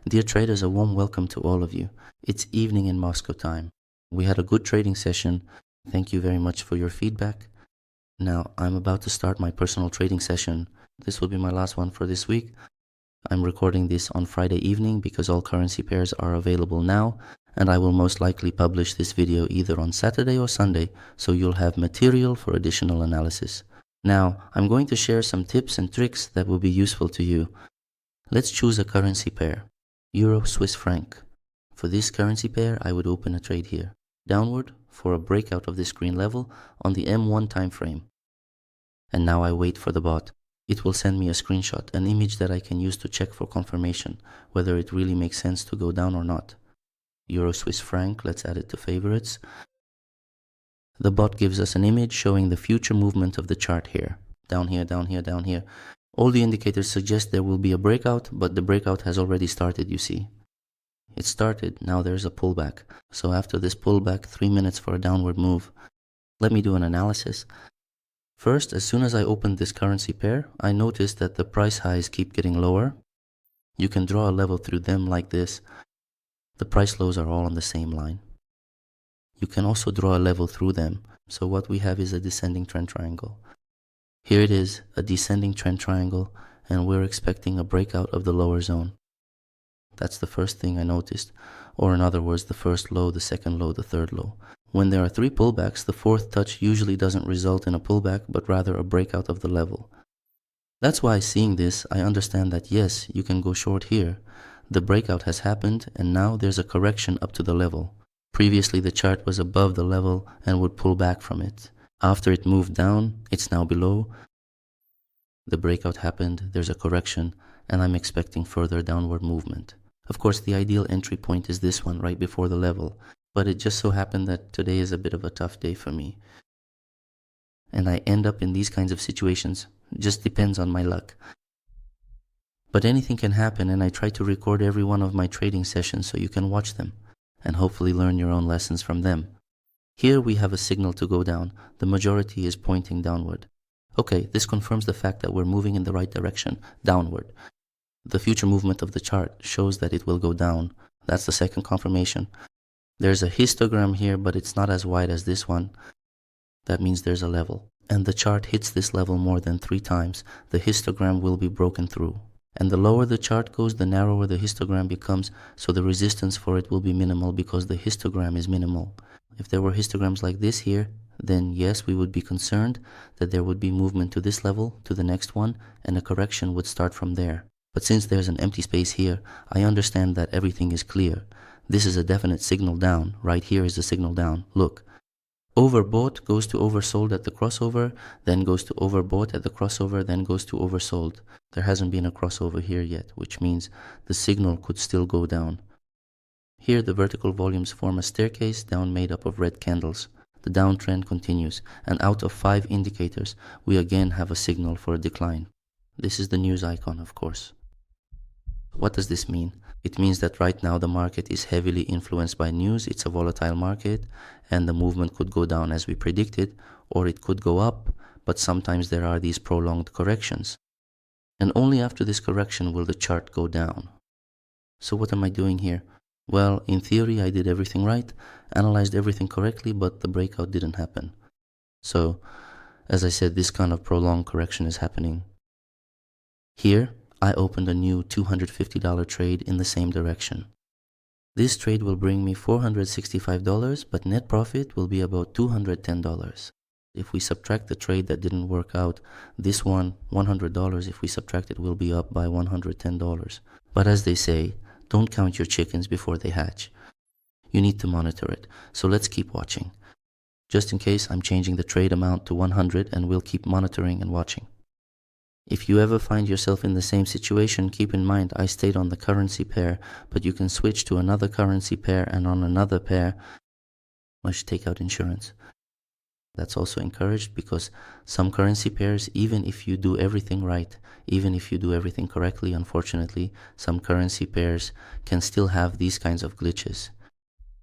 Dear traders, a warm welcome to all of you. It's evening in Moscow time. We had a good trading session. Thank you very much for your feedback. Now, I'm about to start my personal trading session. This will be my last one for this week. I'm recording this on Friday evening because all currency pairs are available now, and I will most likely publish this video either on Saturday or Sunday, so you'll have material for additional analysis. Now, I'm going to share some tips and tricks that will be useful to you. Let's choose a currency pair. Euro Swiss franc. For this currency pair, I would open a trade here, downward for a breakout of this green level on the M1 time frame. And now I wait for the bot. It will send me a screenshot, an image that I can use to check for confirmation, whether it really makes sense to go down or not. Euro Swiss franc, let's add it to favorites. The bot gives us an image showing the future movement of the chart here. Down here, down here, down here. All the indicators suggest there will be a breakout, but the breakout has already started, you see. It started, now there's a pullback. So after this pullback, 3 minutes for a downward move. Let me do an analysis. First, as soon as I opened this currency pair, I noticed that the price highs keep getting lower. You can draw a level through them like this. The price lows are all on the same line. You can also draw a level through them. So what we have is a descending trend triangle. Here it is, a descending trend triangle, and we're expecting a breakout of the lower zone. That's the first thing I noticed, or in other words, the first low, the second low, the third low. When there are 3 pullbacks, the fourth touch usually doesn't result in a pullback, but rather a breakout of the level. That's why, seeing this, I understand that yes, you can go short here. The breakout has happened, and now there's a correction up to the level. Previously, the chart was above the level and would pull back from it. After it moved down, it's now below. The breakout happened, there's a correction, and I'm expecting further downward movement. Of course, the ideal entry point is this one right before the level, but it just so happened that today is a bit of a tough day for me. And I end up in these kinds of situations. It just depends on my luck. But anything can happen, and I try to record every one of my trading sessions so you can watch them and hopefully learn your own lessons from them. Here we have a signal to go down. The majority is pointing downward. Okay, this confirms the fact that we're moving in the right direction, downward. The future movement of the chart shows that it will go down. That's the second confirmation. There's a histogram here, but it's not as wide as this one. That means there's a level. And the chart hits this level more than 3 times. The histogram will be broken through. And the lower the chart goes, the narrower the histogram becomes, so the resistance for it will be minimal because the histogram is minimal. If there were histograms like this here, then yes, we would be concerned that there would be movement to this level, to the next one, and a correction would start from there. But since there's an empty space here, I understand that everything is clear. This is a definite signal down. Right here is the signal down. Look. Overbought goes to oversold at the crossover, then goes to overbought at the crossover, then goes to oversold. There hasn't been a crossover here yet, which means the signal could still go down. Here the vertical volumes form a staircase down made up of red candles. The downtrend continues, and out of 5 indicators, we again have a signal for a decline. This is the news icon, of course. What does this mean? It means that right now the market is heavily influenced by news. It's a volatile market, and the movement could go down as we predicted, or it could go up, but sometimes there are these prolonged corrections. And only after this correction will the chart go down. So what am I doing here? Well, in theory, I did everything right, analyzed everything correctly, but the breakout didn't happen. So, as I said, this kind of prolonged correction is happening. Here, I opened a new $250 trade in the same direction. This trade will bring me $465, but net profit will be about $210. If we subtract the trade that didn't work out, this one, $100, if we subtract it, will be up by $110. But as they say, don't count your chickens before they hatch. You need to monitor it, so let's keep watching. Just in case, I'm changing the trade amount to 100 and we'll keep monitoring and watching. If you ever find yourself in the same situation, keep in mind I stayed on the currency pair, but you can switch to another currency pair, and on another pair, I should take out insurance. That's also encouraged because some currency pairs, even if you do everything right, even if you do everything correctly, unfortunately, some currency pairs can still have these kinds of glitches.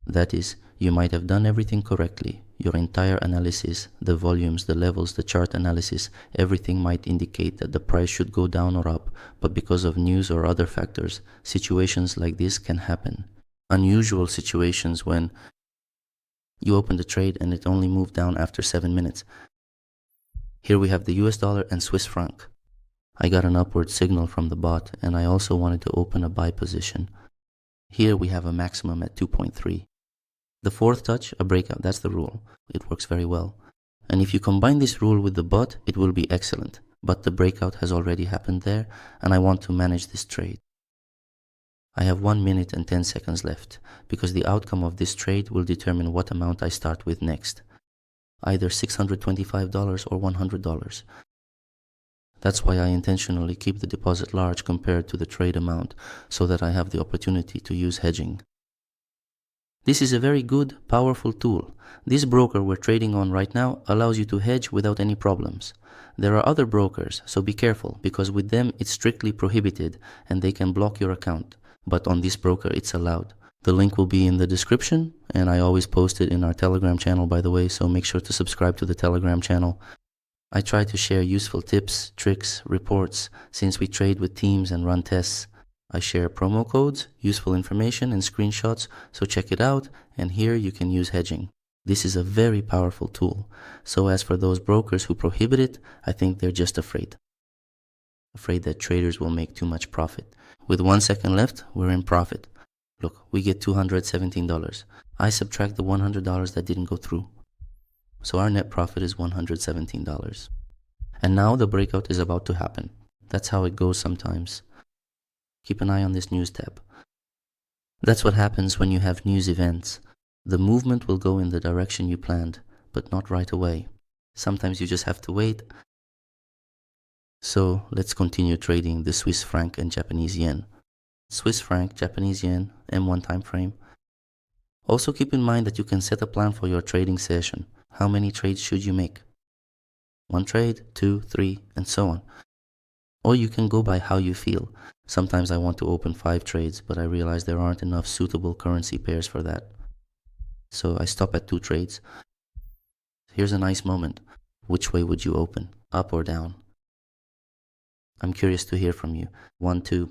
That is, you might have done everything correctly. your entire analysis, the volumes, the levels, the chart analysis, everything might indicate that the price should go down or up, but because of news or other factors, situations like this can happen. Unusual situations when you open the trade and it only moved down after 7 minutes. Here we have the US dollar and Swiss franc. I got an upward signal from the bot, and I also wanted to open a buy position. Here we have a maximum at 2.3. The fourth touch, a breakout, that's the rule. It works very well. And if you combine this rule with the bot, it will be excellent. But the breakout has already happened there, and I want to manage this trade. I have 1 minute and 10 seconds left, because the outcome of this trade will determine what amount I start with next. Either $625 or $100. That's why I intentionally keep the deposit large compared to the trade amount, so that I have the opportunity to use hedging. This is a very good, powerful tool. This broker we're trading on right now allows you to hedge without any problems. There are other brokers, so be careful, because with them it's strictly prohibited and they can block your account. But on this broker it's allowed. The link will be in the description, and I always post it in our Telegram channel, by the way, so make sure to subscribe to the Telegram channel. I try to share useful tips, tricks, reports, since we trade with teams and run tests. I share promo codes, useful information, and screenshots, so check it out, and here you can use hedging. This is a very powerful tool. So as for those brokers who prohibit it, I think they're just afraid. Afraid that traders will make too much profit. With 1 second left, we're in profit. Look, we get $217. I subtract the $100 that didn't go through. So our net profit is $117. And now the breakout is about to happen. That's how it goes sometimes. Keep an eye on this news tab. That's what happens when you have news events. The movement will go in the direction you planned, but not right away. Sometimes you just have to wait. So let's continue trading the Swiss franc and Japanese yen. Swiss franc, Japanese yen, M1 time frame. Also keep in mind that you can set a plan for your trading session. How many trades should you make? 1 trade, 2, 3, and so on. Or you can go by how you feel. Sometimes I want to open 5 trades, but I realize there aren't enough suitable currency pairs for that. So I stop at 2 trades. Here's a nice moment. Which way would you open? Up or down? I'm curious to hear from you. 1, 2.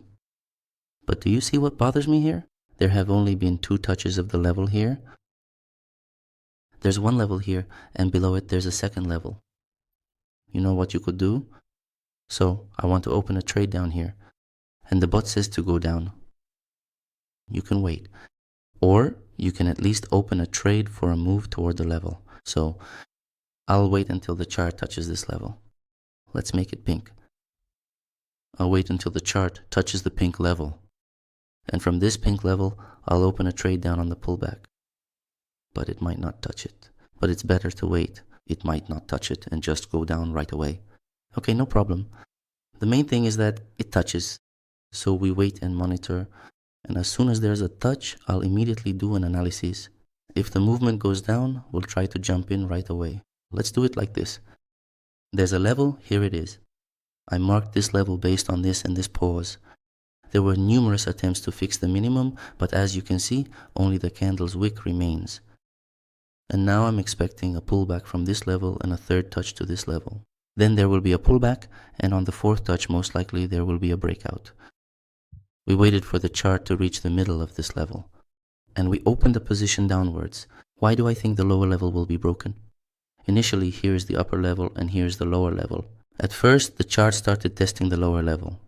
But do you see what bothers me here? There have only been 2 touches of the level here. There's 1 level here, and below it there's a second level. You know what you could do? So I want to open a trade down here, and the bot says to go down. You can wait. Or you can at least open a trade for a move toward the level. So I'll wait until the chart touches this level. Let's make it pink. I'll wait until the chart touches the pink level. And from this pink level, I'll open a trade down on the pullback. But it might not touch it. But it's better to wait. It might not touch it and just go down right away. Okay, no problem. The main thing is that it touches. So we wait and monitor. And as soon as there's a touch, I'll immediately do an analysis. If the movement goes down, we'll try to jump in right away. Let's do it like this. There's a level, here it is. I marked this level based on this and this pause. There were numerous attempts to fix the minimum, but as you can see, only the candle's wick remains. And now I'm expecting a pullback from this level and a third touch to this level. Then there will be a pullback, and on the fourth touch, most likely there will be a breakout. We waited for the chart to reach the middle of this level, and we opened the position downwards. Why do I think the lower level will be broken? Initially, here is the upper level and here is the lower level. At first, the chart started testing the lower level.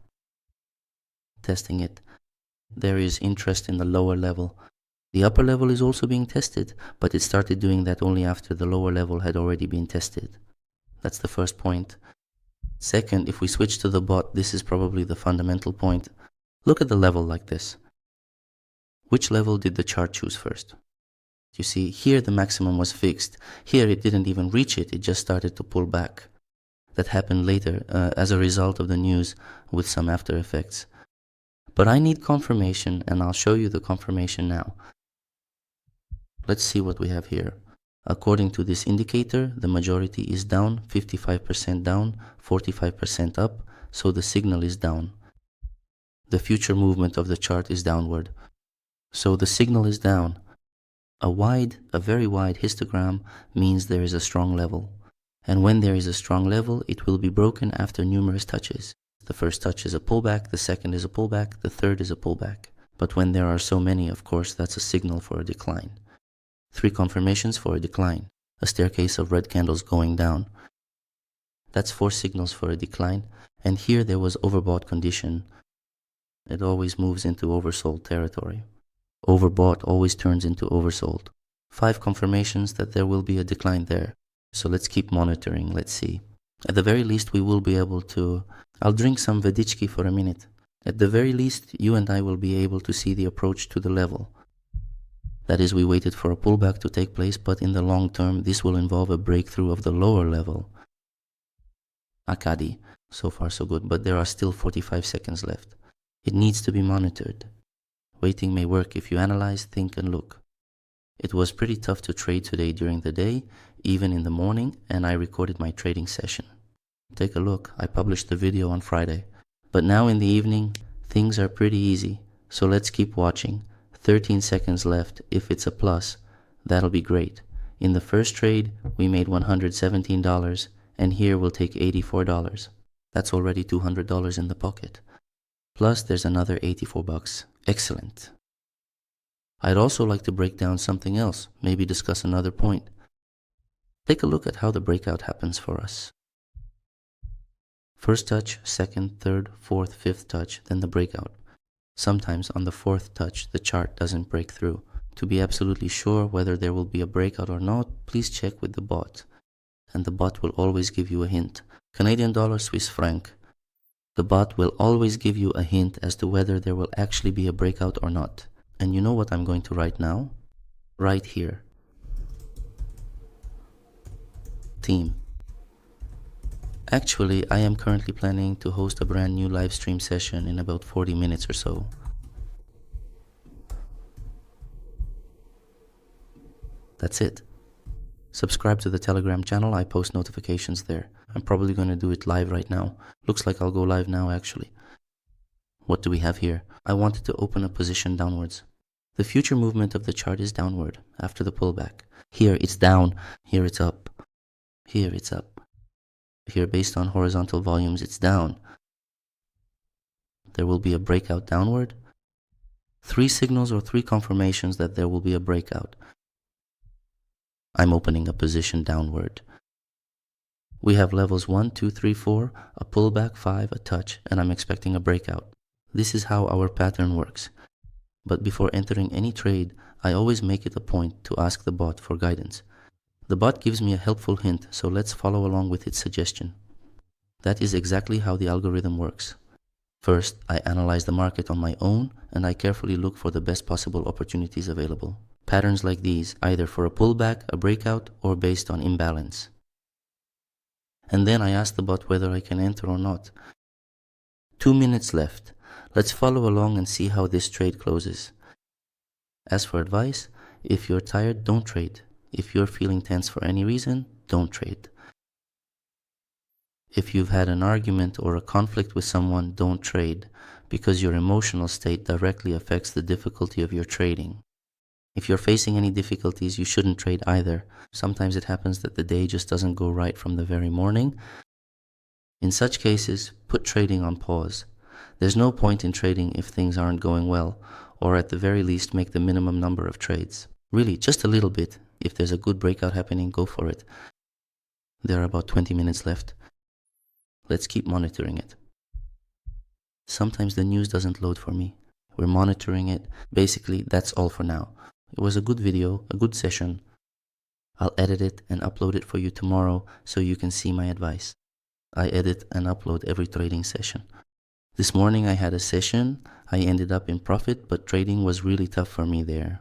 Testing it. There is interest in the lower level. The upper level is also being tested, but it started doing that only after the lower level had already been tested. That's the first point. Second, if we switch to the bot, this is probably the fundamental point. Look at the level like this. Which level did the chart choose first? You see, here the maximum was fixed. Here it didn't even reach it, it just started to pull back. That happened later as a result of the news with some after effects. But I need confirmation, and I'll show you the confirmation now. Let's see what we have here. According to this indicator, the majority is down, 55% down, 45% up, so the signal is down. The future movement of the chart is downward. So the signal is down. A very wide histogram means there is a strong level. And when there is a strong level, it will be broken after numerous touches. The first touch is a pullback, the second is a pullback, the third is a pullback. But when there are so many, of course, that's a signal for a decline. 3 confirmations for a decline. A staircase of red candles going down. That's 4 signals for a decline. And here there was overbought condition. It always moves into oversold territory. Overbought always turns into oversold. 5 confirmations that there will be a decline there. So let's keep monitoring, let's see. At the very least we will be able to... I'll drink some Vedichki for a minute. At the very least you and I will be able to see the approach to the level. That is, we waited for a pullback to take place, but in the long term this will involve a breakthrough of the lower level. Akadi, so far so good, but there are still 45 seconds left. It needs to be monitored. Waiting may work if you analyze, think and look. It was pretty tough to trade today during the day, even in the morning, and I recorded my trading session. Take a look, I published the video on Friday. But now in the evening, things are pretty easy, so let's keep watching. 13 seconds left. If it's a plus, that'll be great. In the first trade, we made $117, and here we'll take $84. That's already $200 in the pocket. Plus there's another $84. Excellent. I'd also like to break down something else, maybe discuss another point. Take a look at how the breakout happens for us. First touch, second, third, fourth, fifth touch, then the breakout. Sometimes on the 4th touch, the chart doesn't break through. To be absolutely sure whether there will be a breakout or not, please check with the bot. And the bot will always give you a hint. Canadian dollar, Swiss franc. The bot will always give you a hint as to whether there will actually be a breakout or not. And you know what I'm going to write now? Right here. Team. Actually, I am currently planning to host a brand new live stream session in about 40 minutes or so. That's it. Subscribe to the Telegram channel, I post notifications there. I'm probably going to do it live right now. Looks like I'll go live now actually. What do we have here? I wanted to open a position downwards. The future movement of the chart is downward after the pullback. Here it's down, here it's up. Here it's up. Here, based on horizontal volumes, it's down. There will be a breakout downward. 3 signals or 3 confirmations that there will be a breakout. I'm opening a position downward. We have levels 1, 2, 3, 4, a pullback, 5, a touch, and I'm expecting a breakout. This is how our pattern works. But before entering any trade, I always make it a point to ask the bot for guidance. The bot gives me a helpful hint, so let's follow along with its suggestion. That is exactly how the algorithm works. First, I analyze the market on my own, and I carefully look for the best possible opportunities available. Patterns like these, either for a pullback, a breakout, or based on imbalance. And then I ask the bot whether I can enter or not. 2 minutes left. Let's follow along and see how this trade closes. As for advice, if you're tired, don't trade. If you're feeling tense for any reason, don't trade. If you've had an argument or a conflict with someone, don't trade, because your emotional state directly affects the difficulty of your trading. If you're facing any difficulties, you shouldn't trade either. Sometimes it happens that the day just doesn't go right from the very morning. In such cases, put trading on pause. There's no point in trading if things aren't going well, or at the very least make the minimum number of trades. Really, just a little bit. If there's a good breakout happening, go for it. There are about 20 minutes left. Let's keep monitoring it. Sometimes the news doesn't load for me. We're monitoring it. Basically, that's all for now. It was a good video, a good session. I'll edit it and upload it for you tomorrow so you can see my advice. I edit and upload every trading session. This morning I had a session. I ended up in profit, but trading was really tough for me there.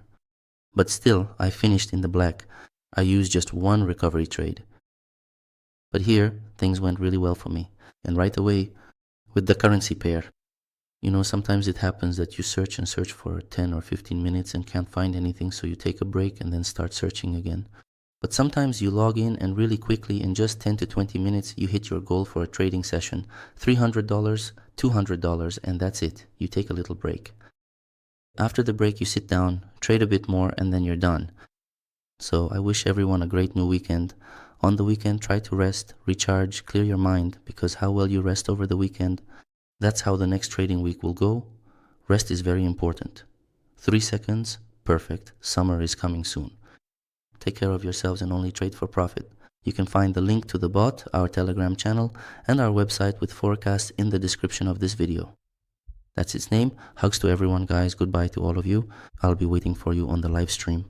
But still, I finished in the black. I used just one recovery trade. But here, things went really well for me. And right away, with the currency pair. You know, sometimes it happens that you search and search for 10 or 15 minutes and can't find anything, so you take a break and then start searching again. But sometimes you log in and really quickly, in just 10 to 20 minutes, you hit your goal for a trading session. $300, $200, and that's it. You take a little break. After the break, you sit down, trade a bit more, and then you're done. So I wish everyone a great new weekend. On the weekend, try to rest, recharge, clear your mind, because how well you rest over the weekend, that's how the next trading week will go. Rest is very important. 3 seconds, perfect. Summer is coming soon. Take care of yourselves and only trade for profit. You can find the link to the bot, our Telegram channel, and our website with forecasts in the description of this video. That's its name. Hugs to everyone, guys. Goodbye to all of you. I'll be waiting for you on the live stream.